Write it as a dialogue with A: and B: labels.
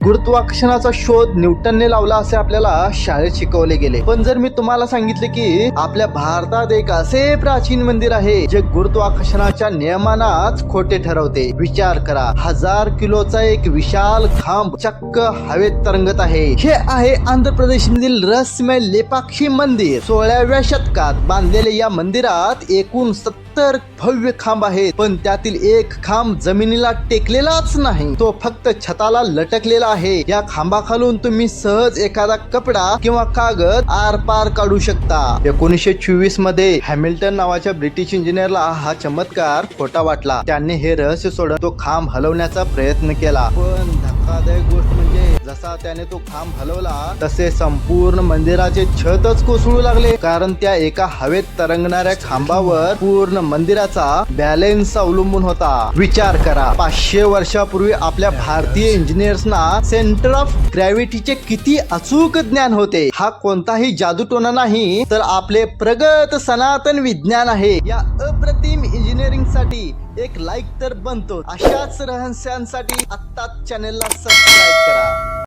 A: गुरुत्वाकर्षणाचा शोध न्यूटनने लावला असे आपल्याला शाळेत शिकवले गेले. पण जर मी तुम्हाला सांगितले की आपल्या भारतात एक असे प्राचीन मंदिर आहे जे गुरुत्वाकर्षणाच्या नियमानाच खोटे ठरवते. विचार करा, 1000 किलोचा एक विशाल खांब चक्क हवेत तरंगत आहे. हे आहे आंध्र प्रदेश मधील रहस्यमय लेपाक्षी मंदिर. 16व्या शतकात बांधलेले या मंदिरात एकूण 70 भव्य खांब आहेत, पण त्यातील एक खांब जमिनीला टेकलेलाच नाही, तो फक्त छताला लटकलेला आहे. या खांबाखालून तुम्ही सहज एखादा कपडा किंवा कागद आर पार काढू शकता. 1924 मध्ये हॅमिल्टन नावाच्या ब्रिटिश इंजिनियरला हा चमत्कार खोटा वाटला. त्याने हे रहस्य सोडून तो खांब हलवण्याचा प्रयत्न केला. पण धक्कादायक गोष्ट म्हणजे जसा त्याने तो खांब हलवला तसे संपूर्ण मंदिराचे छतच कोसळू लागले, कारण त्या एका हवेत तरंगणाऱ्या खांबावर पूर्ण मंदिराचा बॅलन्स अवलंबून होता. विचार करा, 500 वर्षापूर्वी आपल्या भारतीय इंजिनियर्सना सेंटर ऑफ ग्रॅव्हिटीचे किती अचूक ज्ञान होते. हा कोणताही जादूटोना नाही, तर आपले प्रगत सनातन विज्ञान आहे. या अप्रतिम इंजिनिअरिंग साठी एक लाईक तर बनतो. अशाच रहस्यांसाठी आत्ताच चॅनेलला सबस्क्राईब करा.